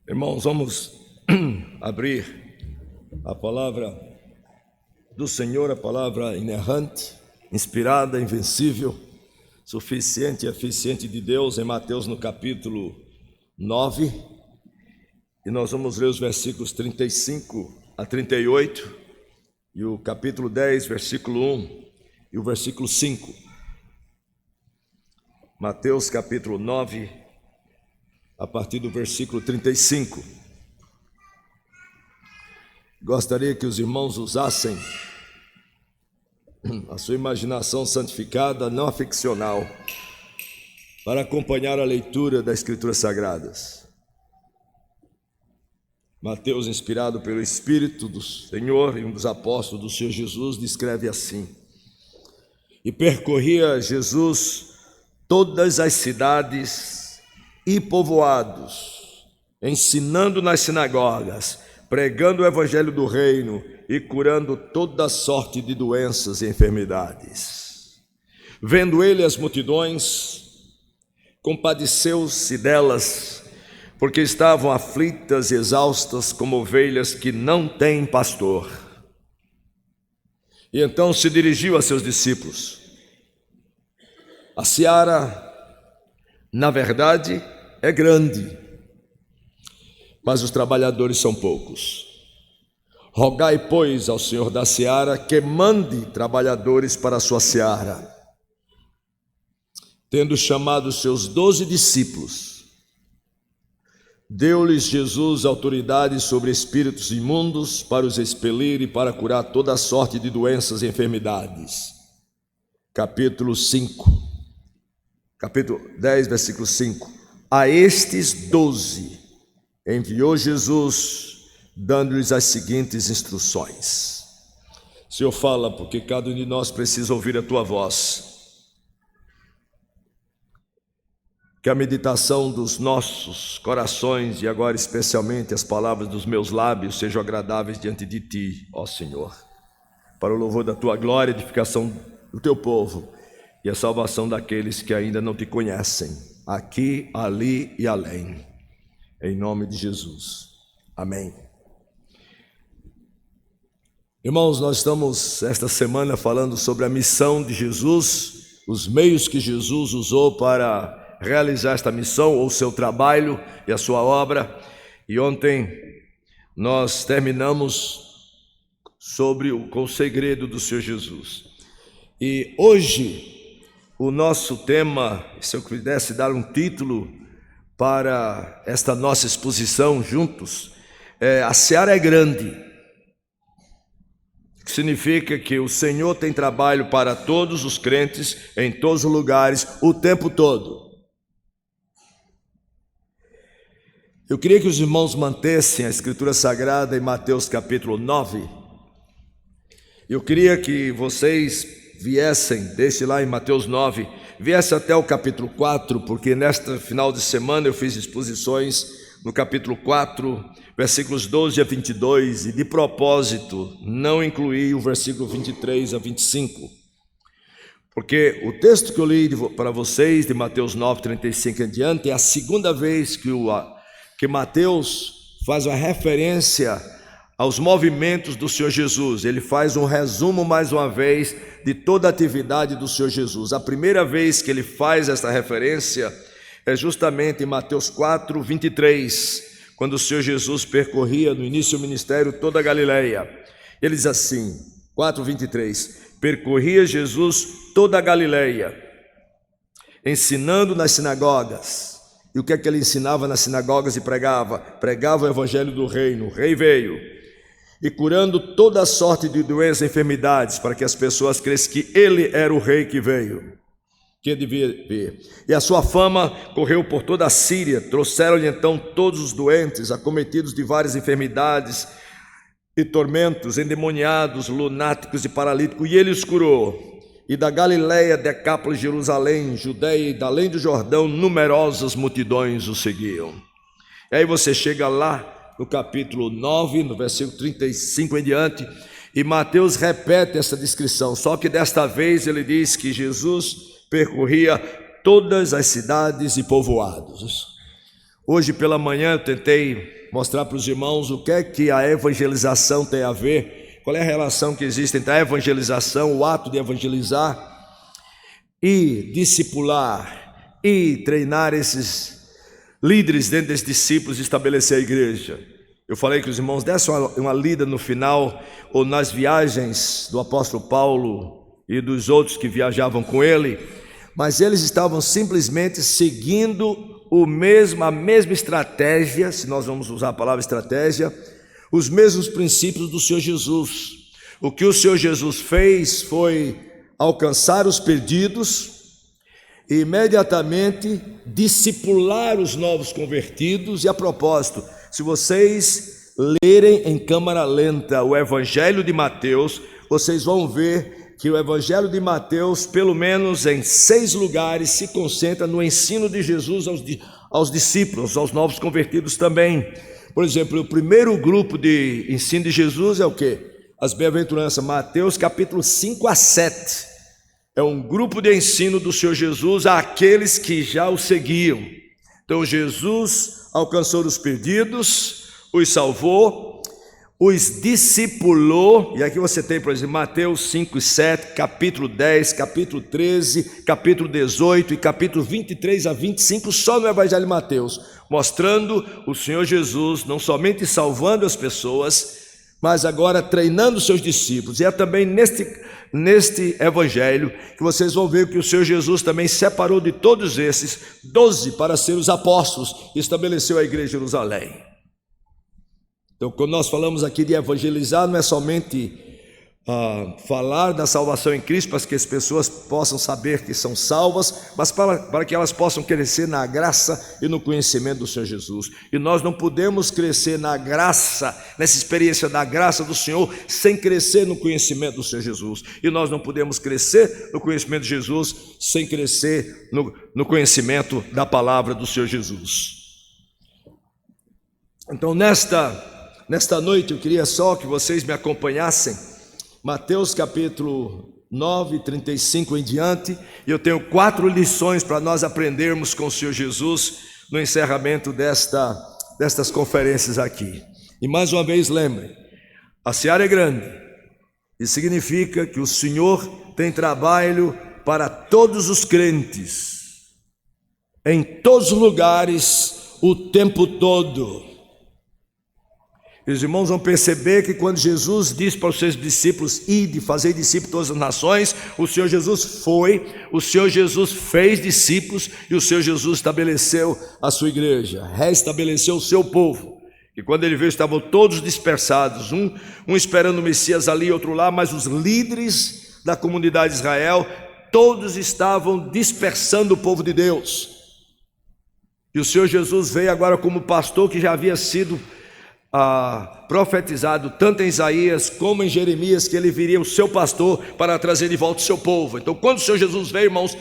Irmãos, vamos abrir a palavra do Senhor, a palavra inerrante, inspirada, invencível, suficiente e eficiente de Deus, em Mateus no capítulo 9, e nós vamos ler os versículos 35 a 38, e o capítulo 10, versículo 1 e o versículo 5. Mateus capítulo 9, a partir do versículo 35. Gostaria que os irmãos usassem a sua imaginação santificada, não a ficcional, para acompanhar a leitura das Escrituras Sagradas. Mateus, inspirado pelo Espírito do Senhor e um dos apóstolos do Senhor Jesus, descreve assim: E percorria Jesus todas as cidades e povoados, ensinando nas sinagogas, pregando o evangelho do reino e curando toda sorte de doenças e enfermidades. Vendo ele as multidões, compadeceu-se delas, porque estavam aflitas e exaustas como ovelhas que não têm pastor. E então se dirigiu a seus discípulos: A seara, na verdade, é grande, mas os trabalhadores são poucos. Rogai, pois, ao Senhor da seara que mande trabalhadores para a sua seara. Tendo chamado os seus 12 discípulos, deu-lhes Jesus autoridade sobre espíritos imundos para os expelir e para curar toda sorte de doenças e enfermidades. Capítulo 10, versículo 5. A estes 12 enviou Jesus, dando-lhes as seguintes instruções. Senhor, fala, porque cada um de nós precisa ouvir a tua voz. Que a meditação dos nossos corações, e agora especialmente as palavras dos meus lábios, sejam agradáveis diante de ti, ó Senhor, para o louvor da tua glória, edificação do teu povo e a salvação daqueles que ainda não te conhecem, aqui, ali e além. Em nome de Jesus. Amém. Irmãos, nós estamos esta semana falando sobre a missão de Jesus, os meios que Jesus usou para realizar esta missão, ou o seu trabalho e a sua obra. E ontem nós terminamos com o segredo do Senhor Jesus. E hoje o nosso tema, se eu pudesse dar um título para esta nossa exposição juntos, a seara é grande, que significa que o Senhor tem trabalho para todos os crentes, em todos os lugares, o tempo todo. Eu queria que os irmãos mantessem a Escritura Sagrada em Mateus capítulo 9. Eu queria que vocês viessem, deixe lá em Mateus 9, viesse até o capítulo 4, porque nesta final de semana eu fiz exposições no capítulo 4, versículos 12 a 22, e de propósito não incluí o versículo 23 a 25, porque o texto que eu li para vocês, de Mateus 9, 35 em diante, é a segunda vez que Mateus faz uma referência aos movimentos do Senhor Jesus. Ele faz um resumo mais uma vez de toda a atividade do Senhor Jesus. A primeira vez que ele faz essa referência é justamente em Mateus 4, 23, quando o Senhor Jesus percorria no início do ministério toda a Galileia. Ele diz assim, 4, 23, percorria Jesus toda a Galileia, ensinando nas sinagogas. E o que é que ele ensinava nas sinagogas e pregava? Pregava o evangelho do reino, o rei veio. E curando toda sorte de doenças e enfermidades, para que as pessoas cresçam que ele era o rei que veio, que devia vir. E a sua fama correu por toda a Síria. Trouxeram-lhe então todos os doentes, acometidos de várias enfermidades e tormentos, endemoniados, lunáticos e paralíticos, e ele os curou. E da Galileia, Decápolis, Jerusalém, Judeia e da além do Jordão, numerosas multidões o seguiam. E aí você chega lá no capítulo 9, no versículo 35 em diante, e Mateus repete essa descrição, só que desta vez ele diz que Jesus percorria todas as cidades e povoados. Hoje pela manhã eu tentei mostrar para os irmãos o que é que a evangelização tem a ver, qual é a relação que existe entre a evangelização, o ato de evangelizar, e discipular, e treinar esses líderes dentro desses discípulos e estabelecer a igreja. Eu falei que os irmãos dessem uma lida no final, ou nas viagens do apóstolo Paulo e dos outros que viajavam com ele, mas eles estavam simplesmente seguindo a mesma estratégia, se nós vamos usar a palavra estratégia, os mesmos princípios do Senhor Jesus. O que o Senhor Jesus fez foi alcançar os perdidos e imediatamente discipular os novos convertidos. E a propósito, se vocês lerem em câmara lenta o Evangelho de Mateus, vocês vão ver que o Evangelho de Mateus, pelo menos em 6 lugares, se concentra no ensino de Jesus aos discípulos, aos novos convertidos também. Por exemplo, o primeiro grupo de ensino de Jesus é o quê? As bem-aventuranças, Mateus capítulo 5 a 7. É um grupo de ensino do Senhor Jesus àqueles que já o seguiam. Então Jesus alcançou os perdidos, os salvou, os discipulou, e aqui você tem, por exemplo, Mateus 5 e 7, capítulo 10, capítulo 13, capítulo 18 e capítulo 23 a 25, só no Evangelho de Mateus, mostrando o Senhor Jesus não somente salvando as pessoas, mas agora treinando os seus discípulos. E é também neste Evangelho que vocês vão ver que o Senhor Jesus também separou de todos esses 12 para ser os apóstolos e estabeleceu a igreja de Jerusalém. Então, quando nós falamos aqui de evangelizar, não é somente falar da salvação em Cristo para que as pessoas possam saber que são salvas, mas para que elas possam crescer na graça e no conhecimento do Senhor Jesus. E nós não podemos crescer na graça, nessa experiência da graça do Senhor, sem crescer no conhecimento do Senhor Jesus. E nós não podemos crescer no conhecimento de Jesus sem crescer no conhecimento da palavra do Senhor Jesus. Então, nesta noite eu queria só que vocês me acompanhassem, Mateus capítulo 9, 35 em diante, e eu tenho 4 lições para nós aprendermos com o Senhor Jesus no encerramento destas conferências aqui. E mais uma vez lembrem, a seara é grande, isso significa que o Senhor tem trabalho para todos os crentes, em todos os lugares, o tempo todo. E os irmãos vão perceber que quando Jesus disse para os seus discípulos, ide, fazei discípulos de todas as nações, o Senhor Jesus foi, o Senhor Jesus fez discípulos e o Senhor Jesus estabeleceu a sua igreja, restabeleceu o seu povo. E quando ele veio, estavam todos dispersados, um esperando o Messias ali, outro lá, mas os líderes da comunidade de Israel, todos estavam dispersando o povo de Deus. E o Senhor Jesus veio agora como pastor que já havia sido profetizado tanto em Isaías como em Jeremias, que ele viria o seu pastor para trazer de volta o seu povo. Então, quando o Senhor Jesus veio, irmãos,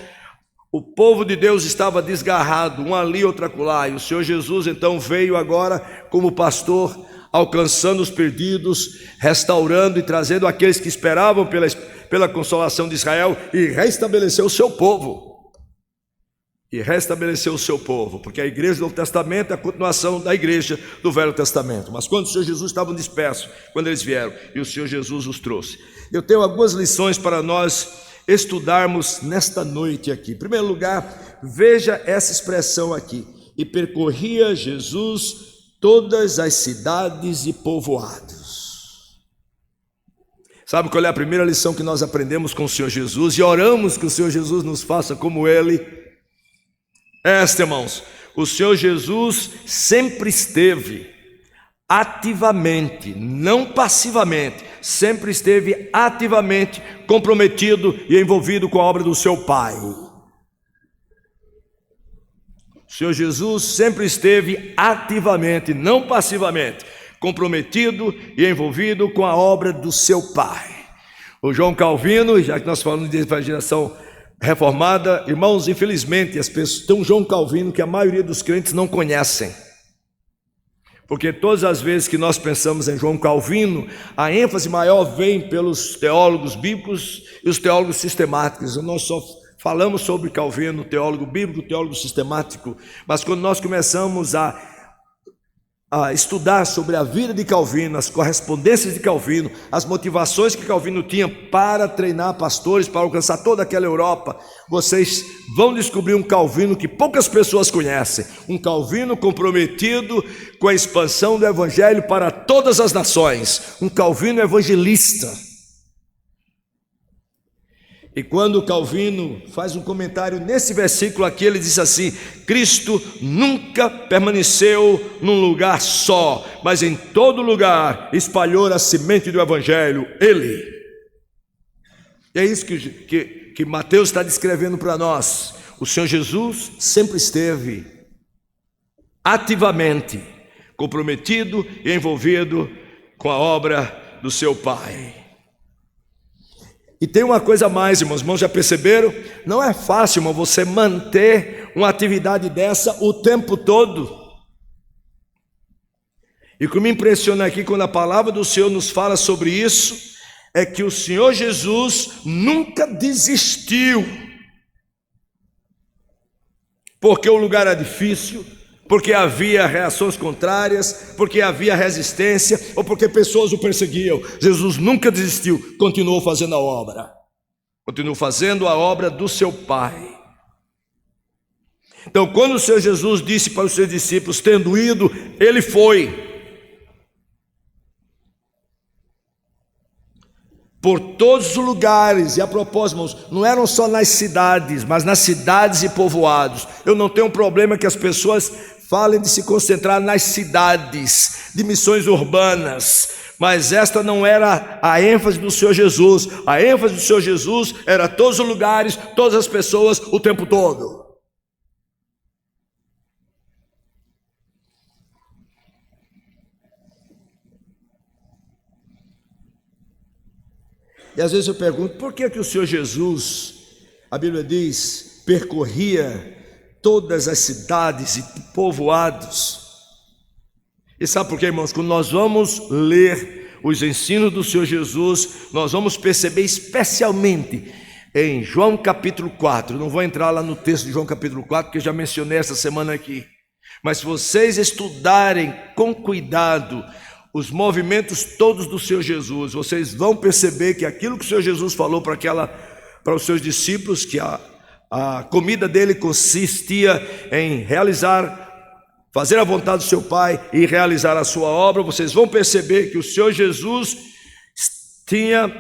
o povo de Deus estava desgarrado, um ali, outro acolá, e o Senhor Jesus então veio agora como pastor, alcançando os perdidos, restaurando e trazendo aqueles que esperavam pela consolação de Israel, e restabeleceu o seu povo. Porque a igreja do Novo Testamento é a continuação da igreja do Velho Testamento. Mas quando o Senhor Jesus estava disperso, quando eles vieram, e o Senhor Jesus os trouxe. Eu tenho algumas lições para nós estudarmos nesta noite aqui. Em primeiro lugar, veja essa expressão aqui: e percorria Jesus todas as cidades e povoados. Sabe qual é a primeira lição que nós aprendemos com o Senhor Jesus? E oramos que o Senhor Jesus nos faça como Ele. Irmãos, o Senhor Jesus sempre esteve ativamente, não passivamente, sempre esteve ativamente comprometido e envolvido com a obra do seu Pai. O Senhor Jesus sempre esteve ativamente, não passivamente, comprometido e envolvido com a obra do seu Pai. O João Calvino, já que nós falamos de evangelização reformada, irmãos, infelizmente as pessoas têm um João Calvino que a maioria dos crentes não conhecem, porque todas as vezes que nós pensamos em João Calvino, a ênfase maior vem pelos teólogos bíblicos e os teólogos sistemáticos. Nós só falamos sobre Calvino, teólogo bíblico, teólogo sistemático, mas quando nós começamos a a estudar sobre a vida de Calvino, as correspondências de Calvino, as motivações que Calvino tinha para treinar pastores, para alcançar toda aquela Europa, vocês vão descobrir um Calvino que poucas pessoas conhecem, um Calvino comprometido com a expansão do Evangelho para todas as nações, um Calvino evangelista. E quando Calvino faz um comentário nesse versículo aqui, ele diz assim: Cristo nunca permaneceu num lugar só, mas em todo lugar espalhou a semente do Evangelho, Ele. E é isso que Mateus está descrevendo para nós. O Senhor Jesus sempre esteve ativamente comprometido e envolvido com a obra do seu Pai. E tem uma coisa a mais, irmãos, já perceberam? Não é fácil, irmão, você manter uma atividade dessa o tempo todo. E o que me impressiona aqui, quando a palavra do Senhor nos fala sobre isso, é que o Senhor Jesus nunca desistiu. Porque o lugar era difícil, porque havia reações contrárias, porque havia resistência, ou porque pessoas o perseguiam. Jesus nunca desistiu, continuou fazendo a obra. Continuou fazendo a obra do seu Pai. Então, quando o Senhor Jesus disse para os seus discípulos, tendo ido, Ele foi. Por todos os lugares, e a propósito, irmãos, não eram só nas cidades, mas nas cidades e povoados. Eu não tenho um problema que as pessoas falem de se concentrar nas cidades, de missões urbanas, mas esta não era a ênfase do Senhor Jesus. A ênfase do Senhor Jesus era todos os lugares, todas as pessoas, o tempo todo. E às vezes eu pergunto, por que o Senhor Jesus, a Bíblia diz, percorria todas as cidades e povoados? E sabe por quê, irmãos? Quando nós vamos ler os ensinos do Senhor Jesus, nós vamos perceber especialmente em João capítulo 4, não vou entrar lá no texto de João capítulo 4, que eu já mencionei essa semana aqui, mas se vocês estudarem com cuidado os movimentos todos do Senhor Jesus, vocês vão perceber que aquilo que o Senhor Jesus falou para os seus discípulos, que a comida dele consistia em fazer a vontade do seu Pai e realizar a sua obra, vocês vão perceber que o Senhor Jesus tinha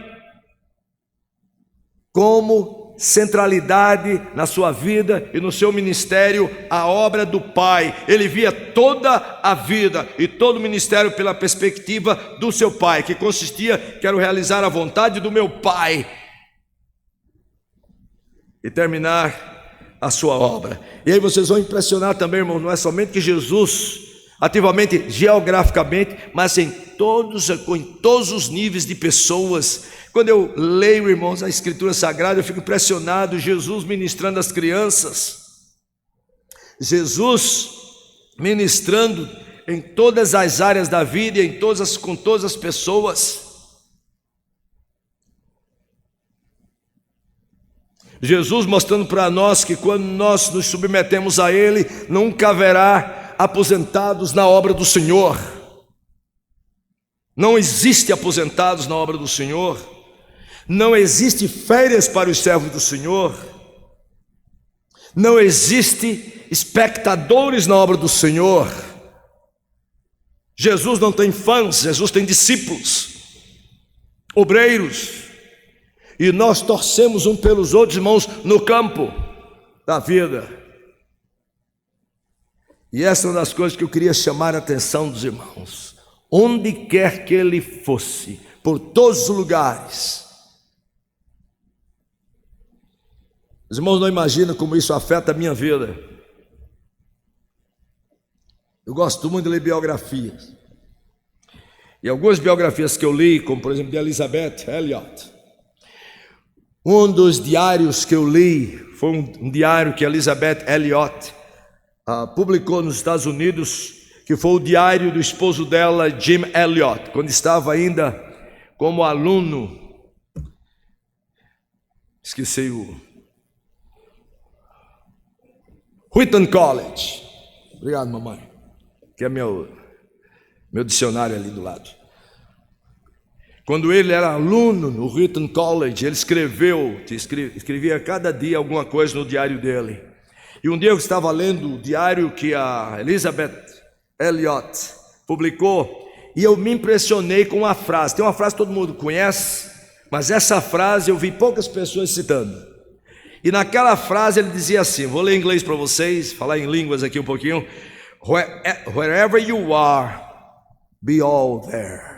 como centralidade na sua vida e no seu ministério a obra do Pai. Ele via toda a vida e todo o ministério pela perspectiva do seu Pai, que consistia: quero realizar a vontade do meu Pai e terminar a sua obra. E aí vocês vão impressionar também, irmãos, não é somente que Jesus ativamente, geograficamente, mas em todos os níveis de pessoas. Quando eu leio, irmãos, a Escritura Sagrada, eu fico impressionado. Jesus ministrando às crianças, Jesus ministrando em todas as áreas da vida e com todas as pessoas. Jesus mostrando para nós que quando nós nos submetemos a Ele, nunca haverá aposentados na obra do Senhor. Não existe aposentados na obra do Senhor. Não existe férias para os servos do Senhor. Não existe espectadores na obra do Senhor. Jesus não tem fãs, Jesus tem discípulos, obreiros. E nós torcemos um pelos outros, irmãos, no campo da vida. E essa é uma das coisas que eu queria chamar a atenção dos irmãos. Onde quer que ele fosse, por todos os lugares. Os irmãos não imaginam como isso afeta a minha vida. Eu gosto muito de ler biografias. E algumas biografias que eu li, como por exemplo de Elizabeth Elliot. Um dos diários que eu li foi um diário que Elizabeth Elliot publicou nos Estados Unidos, que foi o diário do esposo dela, Jim Elliot, quando estava ainda como aluno, esqueci Wheaton College. Obrigado, mamãe, que é meu Meu dicionário ali do lado. Quando ele era aluno no Wheaton College, ele escrevia cada dia alguma coisa no diário dele. E um dia eu estava lendo o diário que a Elizabeth Elliot publicou, e eu me impressionei com uma frase. Tem uma frase que todo mundo conhece, mas essa frase eu vi poucas pessoas citando. E naquela frase ele dizia assim, vou ler em inglês para vocês, falar em línguas aqui um pouquinho. Wherever you are, be all there.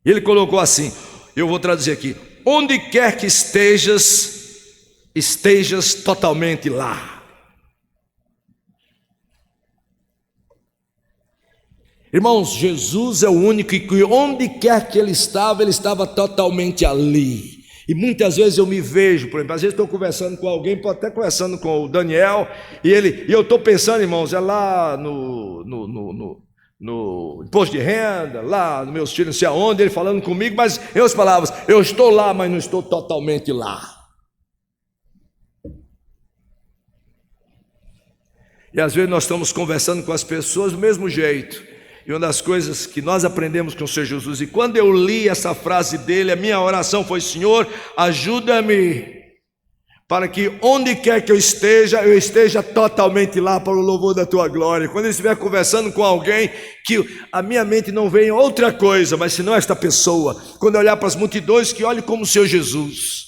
E ele colocou assim, eu vou traduzir aqui, onde quer que estejas totalmente lá. Irmãos, Jesus é o único que onde quer que ele estava totalmente ali. E muitas vezes eu me vejo, por exemplo, às vezes estou conversando com alguém, pode até conversando com o Daniel, e eu estou pensando, irmãos, é lá no imposto de renda, lá no meus filhos, não sei aonde, ele falando comigo, mas em outras palavras, eu estou lá, mas não estou totalmente lá. E às vezes nós estamos conversando com as pessoas do mesmo jeito. E uma das coisas que nós aprendemos com o Senhor Jesus, e quando eu li essa frase dele, a minha oração foi: Senhor, ajuda-me, para que onde quer que eu esteja totalmente lá para o louvor da tua glória. Quando eu estiver conversando com alguém, que a minha mente não venha outra coisa, mas senão esta pessoa, quando eu olhar para as multidões, que olhe como o Senhor Jesus,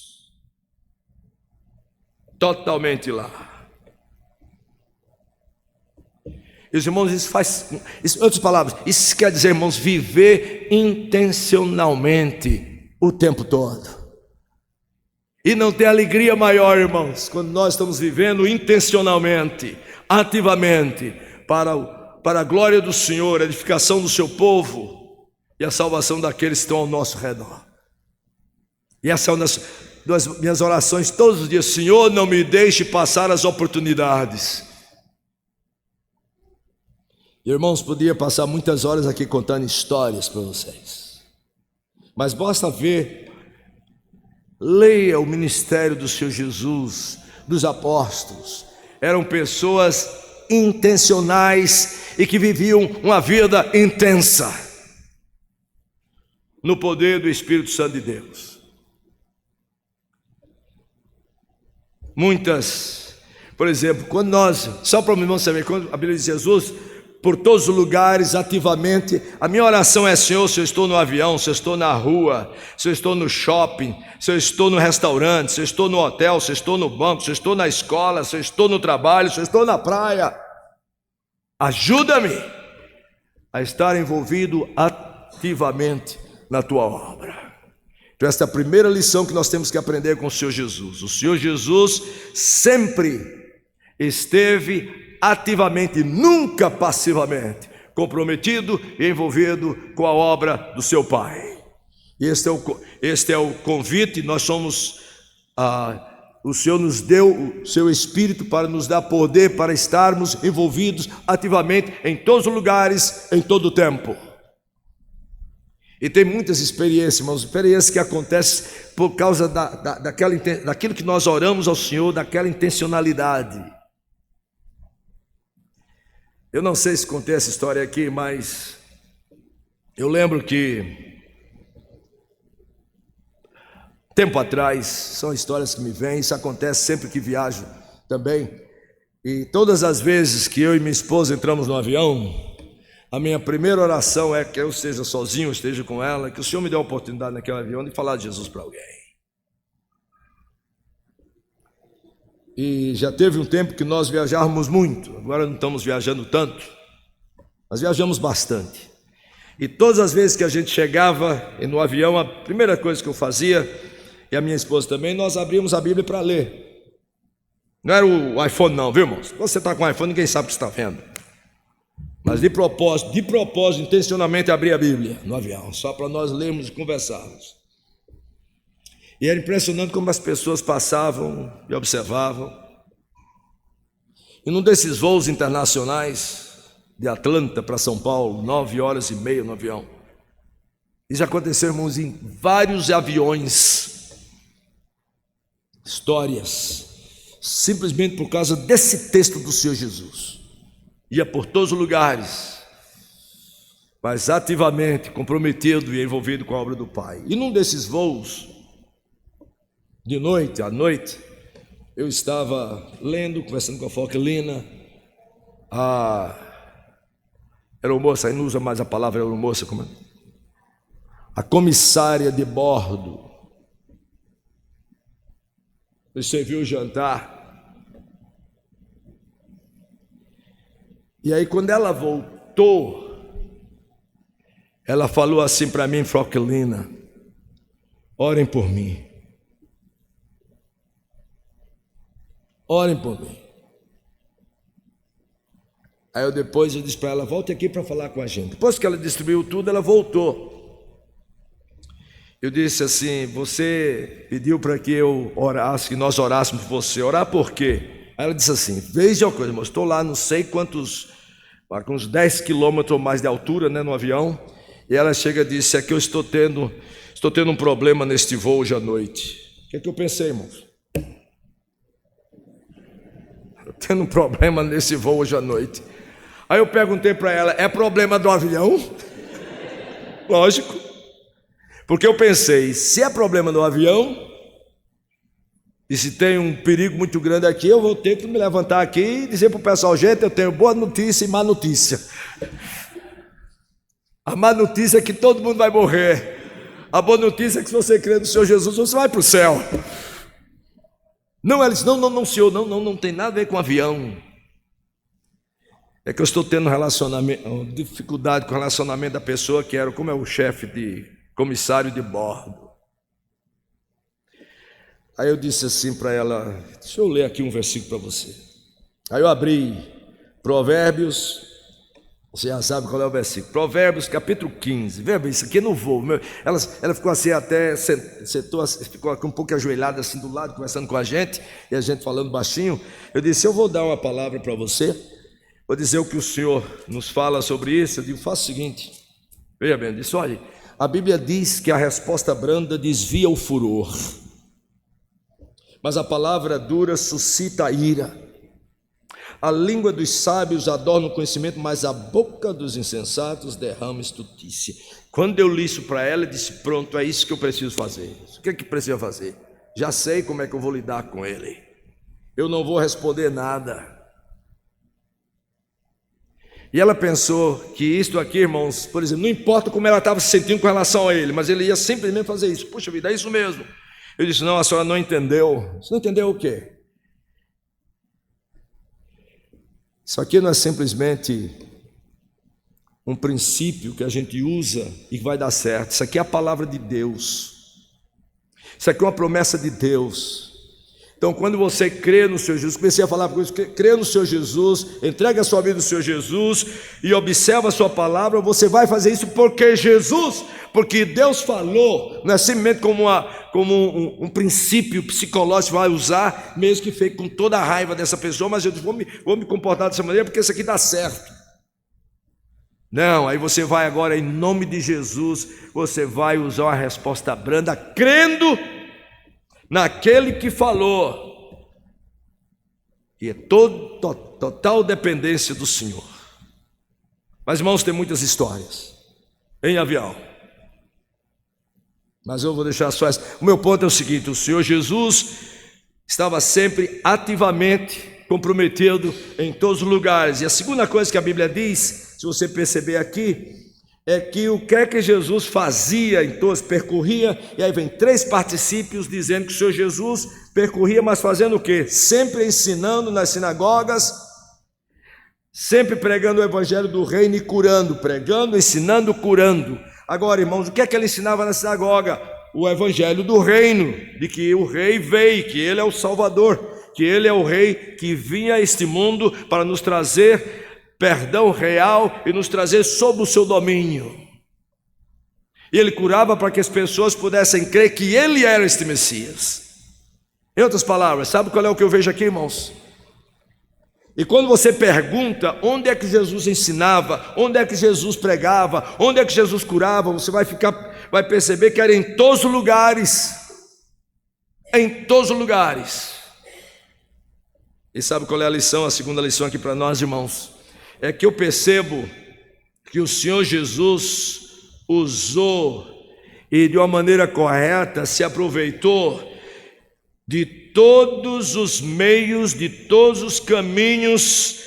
totalmente lá. E os irmãos, em outras palavras, isso quer dizer, irmãos, viver intencionalmente o tempo todo. E não tem alegria maior, irmãos, quando nós estamos vivendo intencionalmente, ativamente, para a glória do Senhor, a edificação do seu povo e a salvação daqueles que estão ao nosso redor. E essa é uma das minhas orações todos os dias: Senhor, não me deixe passar as oportunidades. Irmãos, podia passar muitas horas aqui contando histórias para vocês, mas basta ver, leia o ministério do Senhor Jesus, dos apóstolos. Eram pessoas intencionais e que viviam uma vida intensa no poder do Espírito Santo de Deus. Muitas, por exemplo, quando nós, só para o irmão saber, quando a Bíblia diz Jesus, por todos os lugares, ativamente, a minha oração é: Senhor, se eu estou no avião, se eu estou na rua, se eu estou no shopping, se eu estou no restaurante, se eu estou no hotel, se eu estou no banco, se eu estou na escola, se eu estou no trabalho, se eu estou na praia, ajuda-me a estar envolvido ativamente na tua obra. Então esta é a primeira lição que nós temos que aprender com o Senhor Jesus. O Senhor Jesus sempre esteve ativamente, nunca passivamente, comprometido e envolvido com a obra do seu Pai. Este é o convite. Nós somos, o Senhor nos deu o seu Espírito para nos dar poder para estarmos envolvidos ativamente em todos os lugares, em todo o tempo. E tem muitas experiências, irmãos, experiências que acontecem por causa daquilo que nós oramos ao Senhor, daquela intencionalidade. Eu não sei se contei essa história aqui, mas eu lembro que tempo atrás, são histórias que me vêm, isso acontece sempre que viajo também, e todas as vezes que eu e minha esposa entramos no avião, a minha primeira oração é que eu esteja sozinho, esteja com ela, que o Senhor me dê a oportunidade naquele avião de falar de Jesus para alguém. E já teve um tempo que nós viajávamos muito, agora não estamos viajando tanto, mas viajamos bastante. E todas as vezes que a gente chegava no avião, a primeira coisa que eu fazia, e a minha esposa também, nós abríamos a Bíblia para ler. Não era o iPhone não, viu, irmãos? Quando você está com o iPhone, ninguém sabe o que está vendo. Mas de propósito, intencionalmente abrir a Bíblia no avião, só para nós lermos e conversarmos. E era impressionante como as pessoas passavam e observavam. E num desses voos internacionais, de Atlanta para São Paulo, 9h30 no avião. Isso aconteceu, irmãos, em vários aviões. Histórias, simplesmente por causa desse texto do Senhor Jesus. Ia por todos os lugares. mas ativamente comprometido e envolvido com a obra do Pai. E num desses voos, de noite, à noite, eu estava lendo, conversando com a Foquelina, a aeromoça, aí não usa mais a palavra aeromoça, como é? A comissária de bordo, nos serviu o jantar. E aí quando ela voltou, ela falou assim para mim, Foquelina, orem por mim. Orem por mim. Aí eu disse para ela, volte aqui para falar com a gente. Depois que ela distribuiu tudo, ela voltou. Eu disse assim, você pediu para que eu orasse, que nós orássemos por você. Orar por quê? Aí ela disse assim, veja uma coisa, irmão, estou lá não sei quantos, com uns 10 quilômetros ou mais de altura, né, no avião. E ela chega e disse, é que eu estou tendo um problema neste voo hoje à noite. O que é que eu pensei, irmãos? Estou tendo um problema nesse voo hoje à noite. Aí eu perguntei para ela, é problema do avião? Lógico. Porque eu pensei, se é problema do avião, e se tem um perigo muito grande aqui, eu vou ter que me levantar aqui e dizer para o pessoal, gente, eu tenho boa notícia e má notícia. A má notícia é que todo mundo vai morrer. A boa notícia é que se você crer no Senhor Jesus, você vai para o céu. Não, ela disse, não, senhor, não tem nada a ver com avião. É que eu estou tendo dificuldade com o relacionamento da pessoa que era, como é o chefe de comissário de bordo. Aí eu disse assim para ela, deixa eu ler aqui um versículo para você. Aí eu abri Provérbios, você já sabe qual é o versículo, Provérbios capítulo 15, veja isso aqui no voo. Ela ficou assim até, ficou um pouco ajoelhada assim do lado, conversando com a gente, e a gente falando baixinho. Eu disse, eu vou dar uma palavra para você, vou dizer o que o Senhor nos fala sobre isso. Eu digo, faça o seguinte, veja bem, eu disse, olha, a Bíblia diz que a resposta branda desvia o furor, mas a palavra dura suscita a ira. A língua dos sábios adorna o conhecimento, mas a boca dos insensatos derrama estutícia. Quando eu li isso para ela, eu disse, pronto, é isso que eu preciso fazer. O que é que precisa fazer? Já sei como é que eu vou lidar com ele. Eu não vou responder nada. E ela pensou que isto aqui, irmãos, por exemplo, não importa como ela estava se sentindo com relação a ele, mas ele ia simplesmente fazer isso. Puxa vida, é isso mesmo. Eu disse, não, a senhora não entendeu. Você não entendeu o quê? Isso aqui não é simplesmente um princípio que a gente usa e que vai dar certo. Isso aqui é a palavra de Deus. Isso aqui é uma promessa de Deus. Então, quando você crê no Senhor Jesus, comecei a falar por isso, crê no Senhor Jesus, entrega a sua vida ao Senhor Jesus e observa a sua palavra, você vai fazer isso porque Deus falou, não é simplesmente como um princípio psicológico, vai usar, mesmo que feito com toda a raiva dessa pessoa, mas eu vou me comportar dessa maneira porque isso aqui dá certo. Não, aí você vai agora, em nome de Jesus, você vai usar uma resposta branda, crendo naquele que falou, e é total dependência do Senhor. Mas, irmãos, tem muitas histórias em avião, mas eu vou deixar só essa. O meu ponto é o seguinte, o Senhor Jesus estava sempre ativamente comprometido em todos os lugares. E a segunda coisa que a Bíblia diz, se você perceber aqui, é que o que é que Jesus fazia em todos, percorria, e aí vem 3 particípios dizendo que o Senhor Jesus percorria, mas fazendo o quê? Sempre ensinando nas sinagogas, sempre pregando o evangelho do reino e curando, pregando, ensinando, curando. Agora, irmãos, o que é que ele ensinava na sinagoga? O evangelho do reino, de que o rei veio, que ele é o Salvador, que ele é o rei que vinha a este mundo para nos trazer perdão real e nos trazer sob o seu domínio. E ele curava para que as pessoas pudessem crer que ele era este Messias. Em outras palavras, sabe qual é o que eu vejo aqui, irmãos? E quando você pergunta onde é que Jesus ensinava, onde é que Jesus pregava, onde é que Jesus curava, você vai perceber que era em todos os lugares. Em todos os lugares. E sabe qual é a lição, a segunda lição aqui para nós, irmãos? É que eu percebo que o Senhor Jesus usou e de uma maneira correta se aproveitou de todos os meios, de todos os caminhos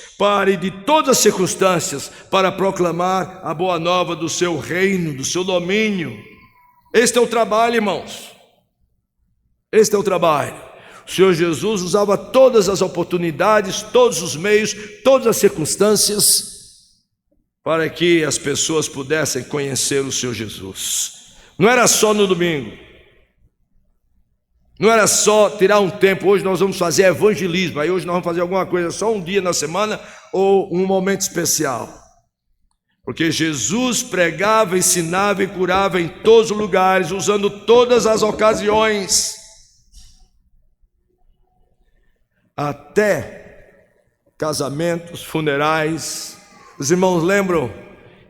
e de todas as circunstâncias para proclamar a boa nova do seu reino, do seu domínio. Este é o trabalho, irmãos. Este é o trabalho. O Senhor Jesus usava todas as oportunidades, todos os meios, todas as circunstâncias para que as pessoas pudessem conhecer o Senhor Jesus. Não era só no domingo, não era só tirar um tempo. Hoje nós vamos fazer evangelismo, aí hoje nós vamos fazer alguma coisa só um dia na semana ou um momento especial, porque Jesus pregava, ensinava e curava em todos os lugares, usando todas as ocasiões, até casamentos, funerais. Os irmãos lembram,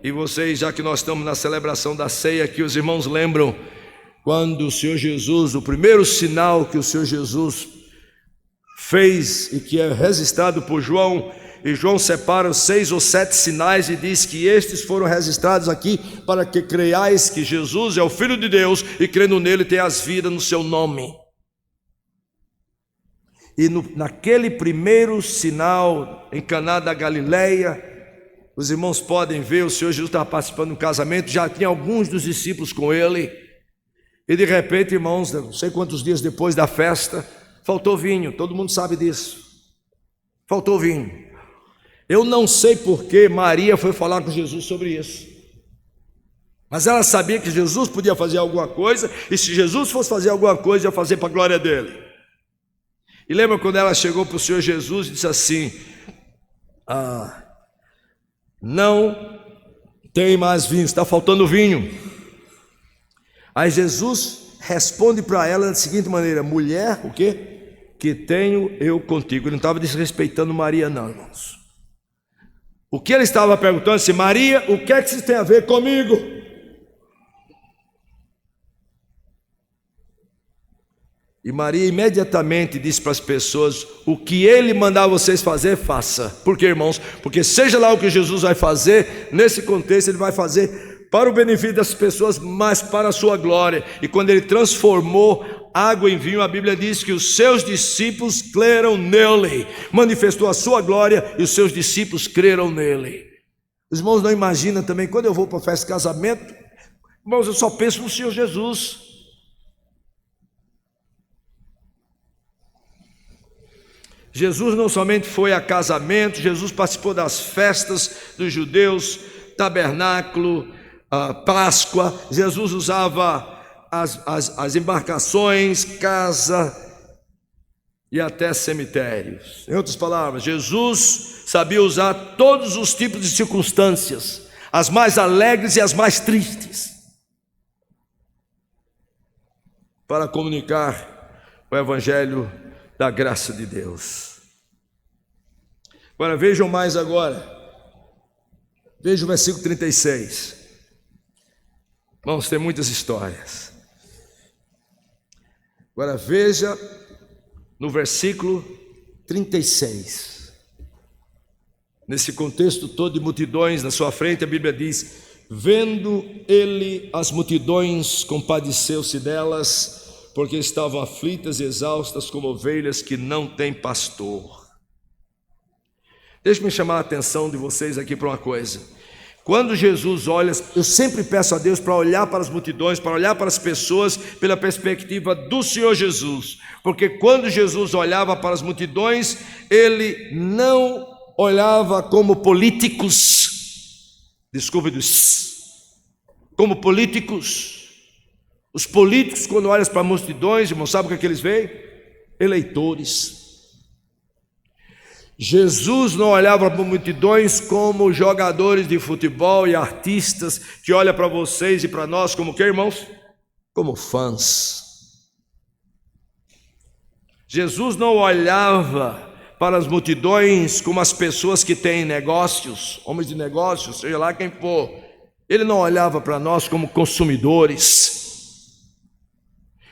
e vocês, já que nós estamos na celebração da ceia aqui, os irmãos lembram quando o Senhor Jesus, o primeiro sinal que o Senhor Jesus fez e que é registrado por João, e João separa os 6 ou 7 sinais e diz que estes foram registrados aqui para que creiais que Jesus é o Filho de Deus e crendo nele tenhas vida no seu nome. E naquele primeiro sinal em Caná da Galileia, os irmãos podem ver, o Senhor Jesus estava participando de um casamento, já tinha alguns dos discípulos com ele, e de repente, irmãos, não sei quantos dias depois da festa, faltou vinho. Todo mundo sabe disso. Faltou vinho. Eu não sei por que Maria foi falar com Jesus sobre isso, mas ela sabia que Jesus podia fazer alguma coisa, e se Jesus fosse fazer alguma coisa, ia fazer para a glória dele. E lembra quando ela chegou para o Senhor Jesus e disse assim: não tem mais vinho, está faltando vinho. Aí Jesus responde para ela da seguinte maneira: mulher, o quê? Que tenho eu contigo. Ele não estava desrespeitando Maria não, irmãos. O que ele estava perguntando assim: Maria, o que é que isso tem a ver comigo? E Maria imediatamente disse para as pessoas: o que ele mandar vocês fazer, faça. Por quê, irmãos? Porque seja lá o que Jesus vai fazer, nesse contexto ele vai fazer para o benefício das pessoas, mas para a sua glória. E quando ele transformou água em vinho, a Bíblia diz que os seus discípulos creram nele, manifestou a sua glória e os seus discípulos creram nele. Os irmãos não imaginam também, quando eu vou para a festa de casamento, irmãos, eu só penso no Senhor Jesus. Jesus não somente foi a casamento, Jesus participou das festas dos judeus, tabernáculo, Páscoa. Jesus usava as embarcações, casa e até cemitérios. Em outras palavras, Jesus sabia usar todos os tipos de circunstâncias, as mais alegres e as mais tristes, para comunicar o evangelho da graça de Deus. Agora vejam mais agora. Veja o versículo 36. Vamos ter muitas histórias. Agora veja no versículo 36. Nesse contexto todo de multidões na sua frente, a Bíblia diz: vendo ele as multidões, compadeceu-se delas, porque estavam aflitas e exaustas como ovelhas que não têm pastor. Deixe-me chamar a atenção de vocês aqui para uma coisa. Quando Jesus olha, eu sempre peço a Deus para olhar para as multidões, para olhar para as pessoas pela perspectiva do Senhor Jesus, porque quando Jesus olhava para as multidões, ele não olhava como políticos, como políticos. Os políticos, quando olham para as multidões, irmão, sabe o que eles veem? Eleitores. Jesus não olhava para multidões como jogadores de futebol e artistas que olham para vocês e para nós como que, irmãos? Como fãs. Jesus não olhava para as multidões como as pessoas que têm negócios, homens de negócios, seja lá quem for. Ele não olhava para nós como consumidores.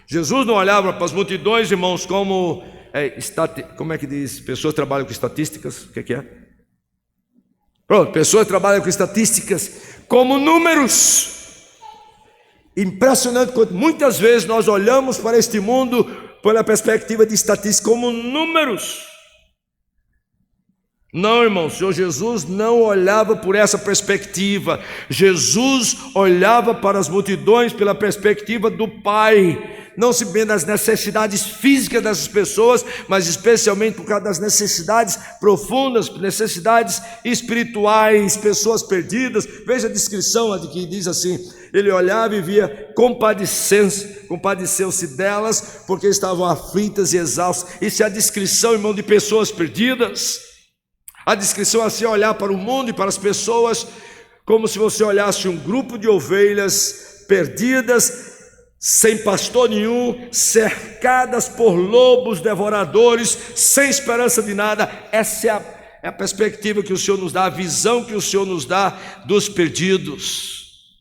Jesus não olhava para as multidões, irmãos, como é que diz? Pessoas que trabalham com estatísticas, o que é? Pronto, pessoas trabalham com estatísticas como números. Impressionante quanto muitas vezes nós olhamos para este mundo pela perspectiva de estatística como números. Não, irmão, o Senhor Jesus não olhava por essa perspectiva. Jesus olhava para as multidões pela perspectiva do Pai. Não se vê das necessidades físicas dessas pessoas, mas especialmente por causa das necessidades profundas, necessidades espirituais, pessoas perdidas. Veja a descrição de que diz assim: ele olhava e via, compadeceu-se delas, porque estavam aflitas e exaustas. Isso é a descrição, irmão, de pessoas perdidas. A descrição assim é olhar para o mundo e para as pessoas como se você olhasse um grupo de ovelhas perdidas, sem pastor nenhum, cercadas por lobos devoradores, sem esperança de nada. Essa é a perspectiva que o Senhor nos dá, a visão que o Senhor nos dá dos perdidos.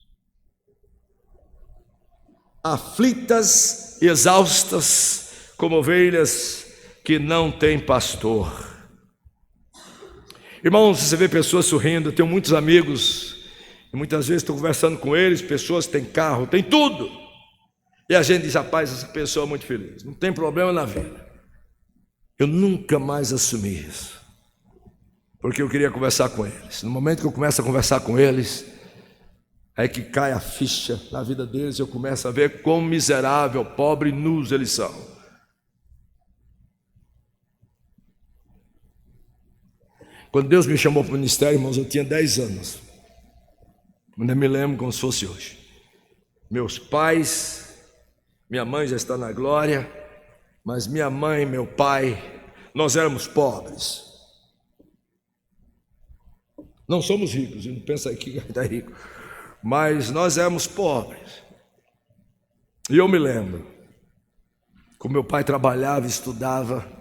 Aflitas e exaustas, como ovelhas que não têm pastor. Irmãos, você vê pessoas sorrindo. Eu tenho muitos amigos, e muitas vezes estou conversando com eles, pessoas que têm carro, têm tudo. E a gente diz: rapaz, essa pessoa é muito feliz, não tem problema na vida. Eu nunca mais assumi isso, porque eu queria conversar com eles. No momento que eu começo a conversar com eles, é que cai a ficha na vida deles. Eu começo a ver quão miserável, pobre e nus eles são. Quando Deus me chamou para o ministério, irmãos, eu tinha 10 anos. Ainda me lembro como se fosse hoje. Meus pais, minha mãe já está na glória, mas minha mãe e meu pai, nós éramos pobres. Não somos ricos, não pensa que está rico, mas nós éramos pobres. E eu me lembro, como meu pai trabalhava, estudava,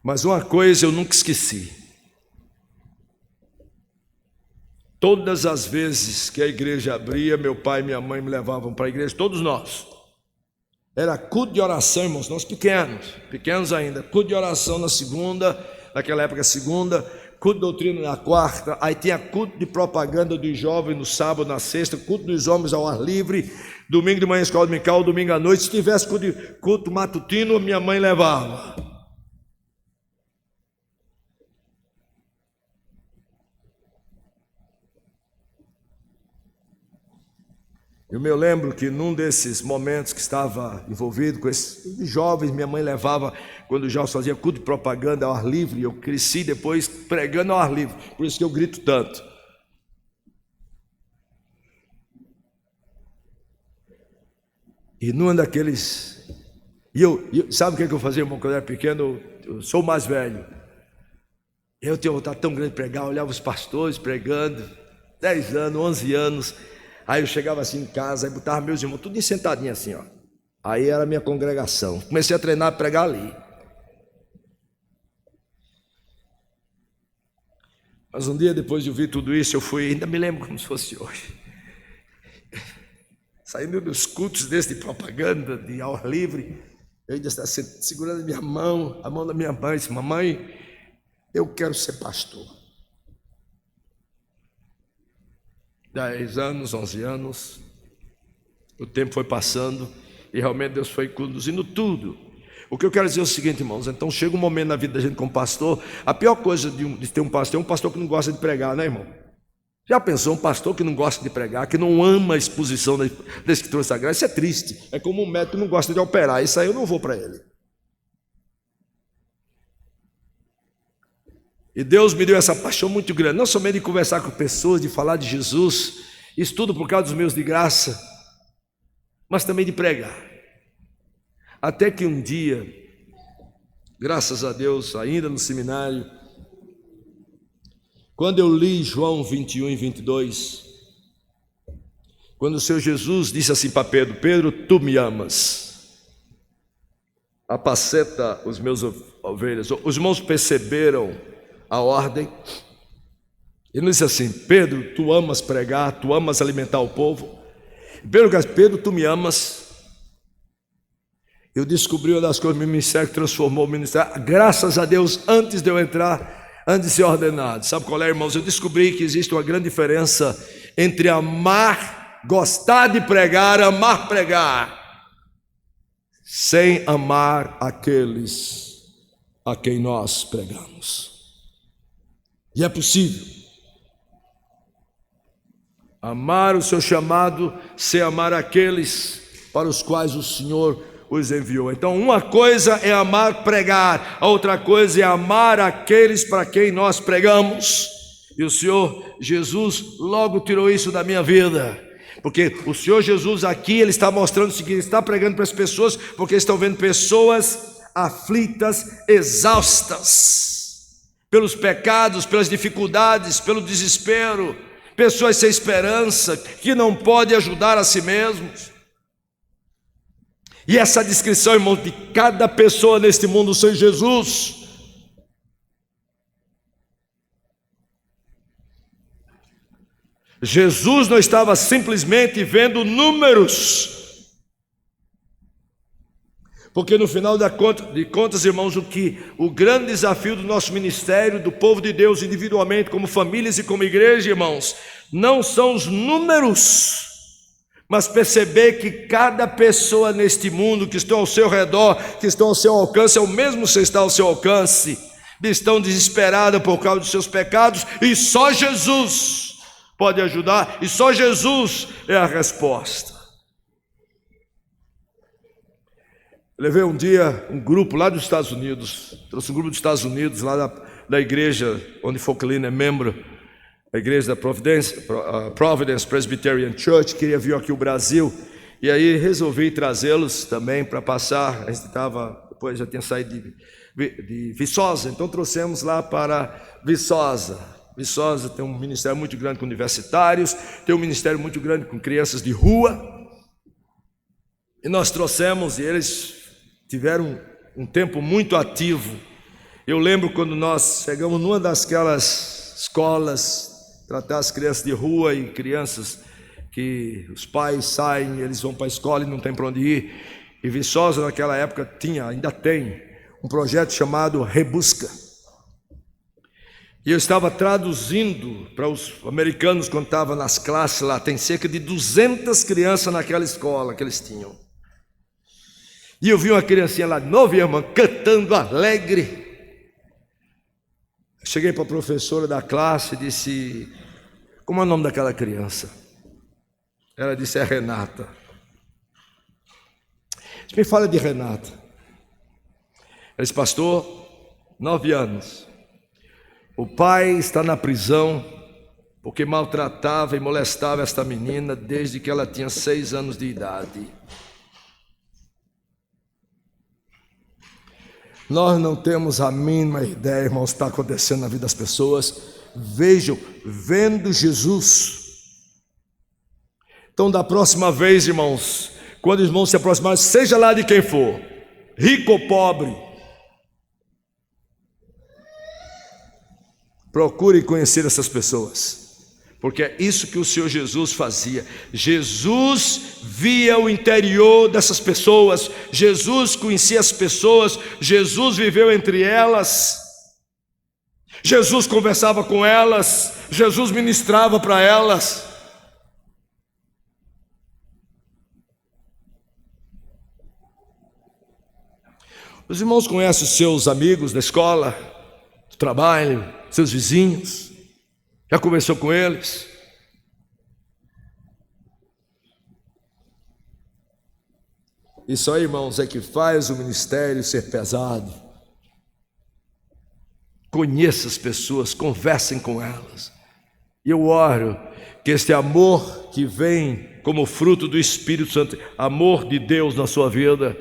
mas uma coisa eu nunca esqueci: todas as vezes que a igreja abria, meu pai e minha mãe me levavam para a igreja, todos nós. Era culto de oração, irmãos, nós pequenos ainda, culto de oração na segunda, naquela época segunda, culto de doutrina na quarta, aí tinha culto de propaganda dos jovens no sábado, na sexta, culto dos homens ao ar livre, domingo de manhã escola dominical, domingo à noite. Se tivesse culto matutino, minha mãe levava. Eu me lembro que num desses momentos que estava envolvido com esses jovens, minha mãe levava, quando os jovens faziam culto de propaganda ao ar livre. Eu cresci depois pregando ao ar livre, por isso que eu grito tanto. E num daqueles... sabe o que eu fazia, irmão, quando eu era pequeno? Eu sou o mais velho. Eu tinha vontade tão grande de pregar, eu olhava os pastores pregando, 10 anos, 11 anos... Aí eu chegava assim em casa, aí botava meus irmãos tudo sentadinho assim, ó. Aí era a minha congregação. Comecei a treinar a pregar ali. Mas um dia depois de ouvir tudo isso, eu fui, ainda me lembro como se fosse hoje, saindo dos cultos desse de propaganda, de ao ar livre, eu ainda estava segurando minha mão, a mão da minha mãe, disse: mamãe, eu quero ser pastor. 10 anos, 11 anos, o tempo foi passando e realmente Deus foi conduzindo tudo. O que eu quero dizer é o seguinte, irmãos: então chega um momento na vida da gente como pastor, a pior coisa de ter um pastor é um pastor que não gosta de pregar, né, irmão? Já pensou um pastor que não gosta de pregar, que não ama a exposição da Escritura Sagrada? Isso é triste. É como um médico que não gosta de operar. Isso aí eu não vou para ele. E Deus me deu essa paixão muito grande, não somente de conversar com pessoas, de falar de Jesus, isso tudo por causa dos meus de graça, mas também de pregar. Até que um dia, graças a Deus, ainda no seminário, quando eu li João 21 e 22, quando o Senhor Jesus disse assim para Pedro: Pedro, tu me amas, apaceta os meus ovelhas. Os irmãos perceberam a ordem. Ele não disse assim: Pedro, tu amas pregar, tu amas alimentar o povo. Pedro, tu me amas. Eu descobri uma das coisas do meu ministério que transformou o ministério. Graças a Deus, antes de eu entrar, antes de ser ordenado. Sabe qual é, irmãos? Eu descobri que existe uma grande diferença entre amar, gostar de pregar, amar pregar, sem amar aqueles a quem nós pregamos. E é possível amar o seu chamado sem amar aqueles para os quais o Senhor os enviou. Então, uma coisa é amar pregar, a outra coisa é amar aqueles para quem nós pregamos. E o Senhor Jesus logo tirou isso da minha vida, porque o Senhor Jesus aqui, Ele está mostrando o seguinte: Ele está pregando para as pessoas, porque estão vendo pessoas aflitas, exaustas, pelos pecados, pelas dificuldades, pelo desespero, pessoas sem esperança, que não podem ajudar a si mesmos. E essa descrição, irmãos, de cada pessoa neste mundo sem Jesus, Jesus não estava simplesmente vendo números, porque no final de contas, irmãos, o grande desafio do nosso ministério, do povo de Deus individualmente, como famílias e como igreja, irmãos, não são os números, mas perceber que cada pessoa neste mundo que estão ao seu redor, que estão ao seu alcance, é o mesmo que está ao seu alcance, estão desesperadas por causa dos seus pecados, e só Jesus pode ajudar, e só Jesus é a resposta. Levei um dia um grupo lá dos Estados Unidos, trouxe um grupo dos Estados Unidos, lá da igreja onde Focalina é membro, a igreja da Providence Presbyterian Church, queria vir aqui ao Brasil, e aí resolvi trazê-los também para passar. A gente depois já tinha saído de Viçosa, então trouxemos lá para Viçosa. Viçosa tem um ministério muito grande com universitários, tem um ministério muito grande com crianças de rua, e nós trouxemos, e eles tiveram um tempo muito ativo. Eu lembro quando nós chegamos numa daquelas escolas, tratar as crianças de rua e crianças que os pais saem, eles vão para a escola e não tem para onde ir. E Viçosa naquela época ainda tem um projeto chamado Rebusca. E eu estava traduzindo para os americanos quando estava nas classes lá. Tem cerca de 200 crianças naquela escola que eles tinham. E eu vi uma criancinha lá de 9 anos cantando alegre. Cheguei para a professora da classe e disse: como é o nome daquela criança? Ela disse: é Renata. Me fala de Renata. Ela disse: pastor, 9 anos. O pai está na prisão porque maltratava e molestava esta menina desde que ela tinha 6 anos de idade. Nós não temos a mínima ideia, irmãos, o que está acontecendo na vida das pessoas. Vejam, vendo Jesus. Então, da próxima vez, irmãos, quando os irmãos se aproximarem, seja lá de quem for, rico ou pobre, procure conhecer essas pessoas, porque é isso que o Senhor Jesus fazia. Jesus via o interior dessas pessoas, Jesus conhecia as pessoas, Jesus viveu entre elas, Jesus conversava com elas, Jesus ministrava para elas. Os irmãos conhecem os seus amigos da escola, do trabalho, seus vizinhos? Já conversou com eles? Isso aí, irmãos, é que faz o ministério ser pesado. Conheça as pessoas, conversem com elas. E eu oro que este amor que vem como fruto do Espírito Santo, amor de Deus na sua vida,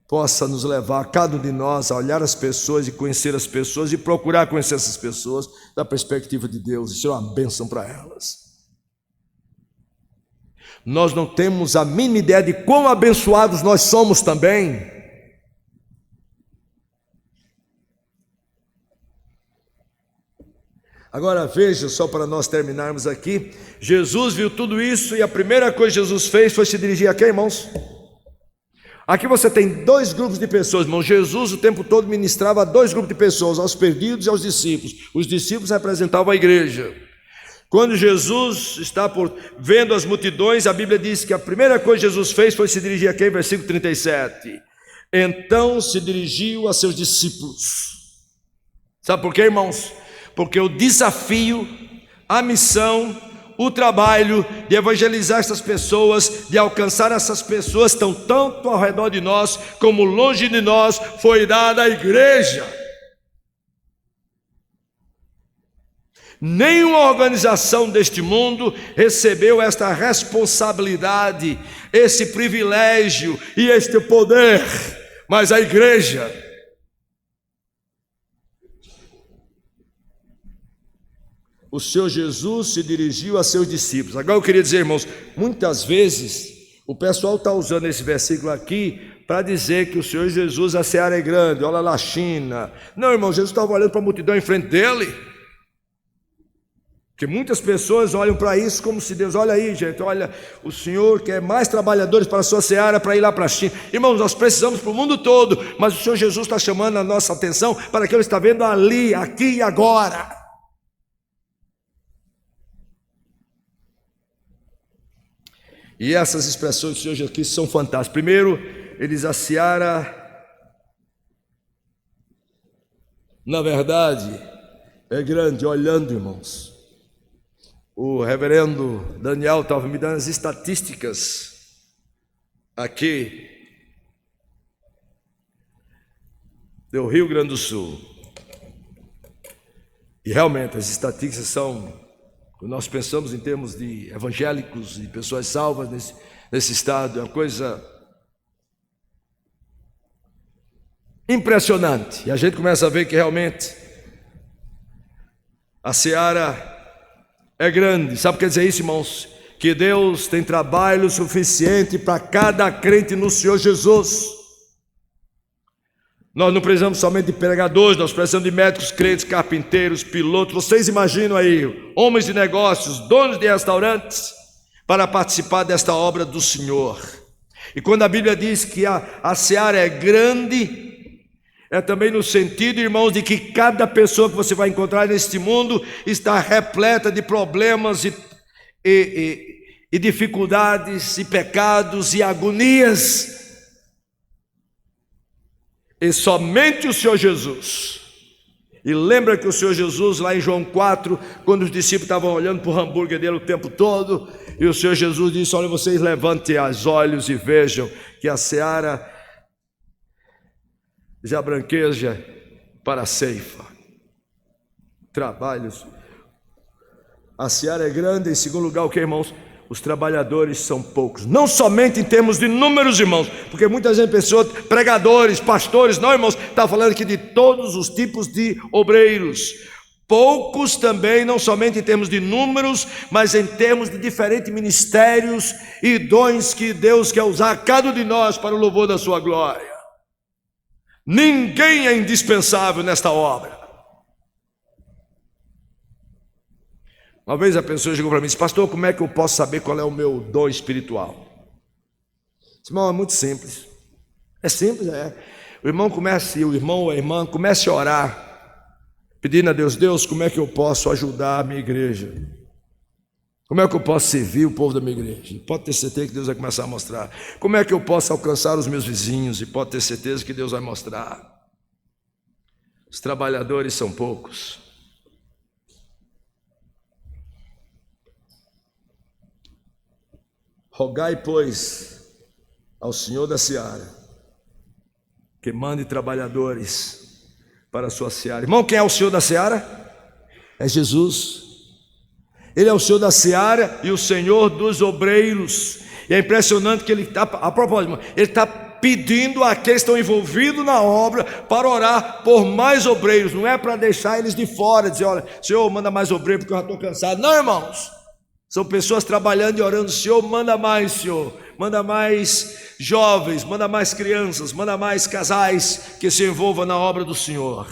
possa nos levar, cada um de nós, a olhar as pessoas e conhecer as pessoas e procurar conhecer essas pessoas da perspectiva de Deus. Isso é uma bênção para elas. Nós não temos a mínima ideia de quão abençoados nós somos também. Agora veja, só para nós terminarmos aqui, Jesus viu tudo isso e a primeira coisa que Jesus fez foi se dirigir a quem, irmãos? Aqui você tem dois grupos de pessoas, irmão. Jesus o tempo todo ministrava a dois grupos de pessoas, aos perdidos e aos discípulos. Os discípulos representavam a igreja. Quando Jesus está vendo as multidões, a Bíblia diz que a primeira coisa que Jesus fez foi se dirigir a quem? Versículo 37. Então se dirigiu a seus discípulos. Sabe por quê, irmãos? Porque o desafio, a missão, o trabalho de evangelizar essas pessoas, de alcançar essas pessoas, estão tanto ao redor de nós como longe de nós, foi dada à igreja. Nenhuma organização deste mundo recebeu esta responsabilidade, esse privilégio e este poder, mas a igreja. O Senhor Jesus se dirigiu a seus discípulos. Agora eu queria dizer, irmãos, muitas vezes o pessoal está usando esse versículo aqui para dizer que o Senhor Jesus, a seara é grande, olha lá a China. Não, irmão, Jesus estava olhando para a multidão em frente dele. Porque muitas pessoas olham para isso como se Deus, olha aí, gente, olha, o Senhor quer mais trabalhadores para a sua seara para ir lá para a China. Irmãos, nós precisamos para o mundo todo, mas o Senhor Jesus está chamando a nossa atenção para aquilo que está vendo ali, aqui e agora. E essas expressões do Senhor Jesus aqui são fantásticas. Primeiro, ele diz: a seara, na verdade, é grande. Olhando, irmãos, o reverendo Daniel estava me dando as estatísticas aqui do Rio Grande do Sul. E realmente as estatísticas são... Quando nós pensamos em termos de evangélicos e pessoas salvas nesse estado, é uma coisa impressionante. E a gente começa a ver que realmente a seara é grande. Sabe o que quer dizer isso, irmãos? Que Deus tem trabalho suficiente para cada crente no Senhor Jesus. Nós não precisamos somente de pregadores, nós precisamos de médicos, crentes, carpinteiros, pilotos. Vocês imaginam aí, homens de negócios, donos de restaurantes, para participar desta obra do Senhor. E quando a Bíblia diz que a seara é grande, é também no sentido, irmãos, de que cada pessoa que você vai encontrar neste mundo está repleta de problemas e dificuldades e pecados e agonias. E somente o Senhor Jesus. E lembra que o Senhor Jesus, lá em João 4, quando os discípulos estavam olhando para o hambúrguer dele o tempo todo, e o Senhor Jesus disse: olha, vocês levantem os olhos e vejam que a seara já branqueja para a ceifa. Trabalhos. A seara é grande. Em segundo lugar, o que, irmãos? Os trabalhadores são poucos, não somente em termos de números, irmãos, porque muita gente pensou, pregadores, pastores, não, irmãos, está falando aqui de todos os tipos de obreiros. Poucos também, não somente em termos de números, mas em termos de diferentes ministérios e dons que Deus quer usar cada um de nós para o louvor da sua glória. Ninguém é indispensável nesta obra. Uma vez a pessoa chegou para mim e disse: pastor, como é que eu posso saber qual é o meu dom espiritual? Disse: irmão, é muito simples. É simples, é. O irmão ou a irmã comece a orar, pedindo a Deus: Deus, como é que eu posso ajudar a minha igreja? Como é que eu posso servir o povo da minha igreja? E pode ter certeza que Deus vai começar a mostrar. Como é que eu posso alcançar os meus vizinhos? E pode ter certeza que Deus vai mostrar. Os trabalhadores são poucos. Rogai, pois, ao Senhor da seara, que mande trabalhadores para a sua seara. Irmão, quem é o Senhor da seara? É Jesus. Ele é o Senhor da seara e o Senhor dos obreiros. E é impressionante que ele está, a propósito, ele está pedindo àqueles que estão envolvidos na obra para orar por mais obreiros. Não é para deixar eles de fora, dizer: olha, Senhor, manda mais obreiros porque eu já estou cansado. Não, irmãos. São pessoas trabalhando e orando: Senhor, manda mais, Senhor, manda mais jovens, manda mais crianças, manda mais casais que se envolvam na obra do Senhor.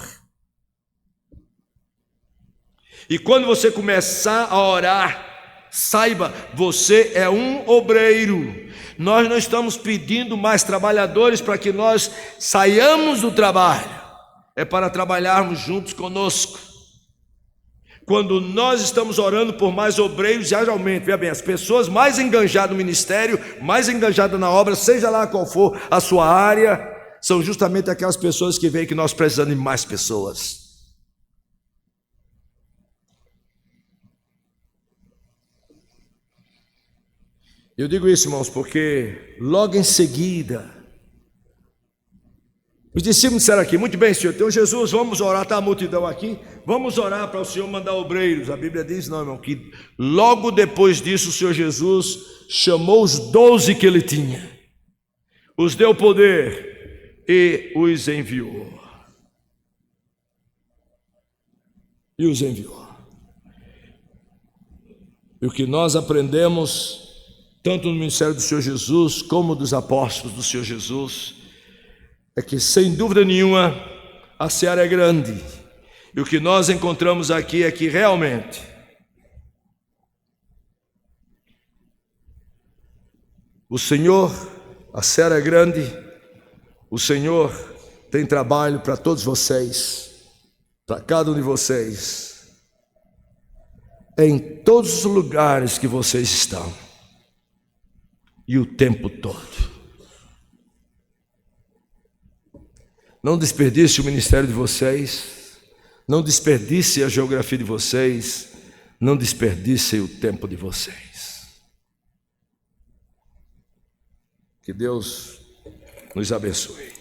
E quando você começar a orar Saiba, você é um obreiro. Nós não estamos pedindo mais trabalhadores para que nós saiamos do trabalho, é para trabalharmos juntos conosco. Quando nós estamos orando por mais obreiros, geralmente, veja bem, as pessoas mais enganjadas no ministério, mais enganjadas na obra, seja lá qual for a sua área, são justamente aquelas pessoas que veem que nós precisamos de mais pessoas. Eu digo isso, irmãos, porque logo em seguida, os discípulos disseram aqui: muito bem, Senhor, então Jesus, vamos orar, está a multidão aqui, vamos orar para o Senhor mandar obreiros. A Bíblia diz, não, irmão, que logo depois disso o Senhor Jesus chamou os 12 que ele tinha, os deu poder e os enviou. E os enviou. E o que nós aprendemos, tanto no ministério do Senhor Jesus, como dos apóstolos do Senhor Jesus, é que, sem dúvida nenhuma, a seara é grande. E o que nós encontramos aqui é que realmente o Senhor, a seara é grande, o Senhor tem trabalho para todos vocês, para cada um de vocês, em todos os lugares que vocês estão, e o tempo todo. Não desperdice o ministério de vocês, não desperdice a geografia de vocês, não desperdice o tempo de vocês. Que Deus nos abençoe.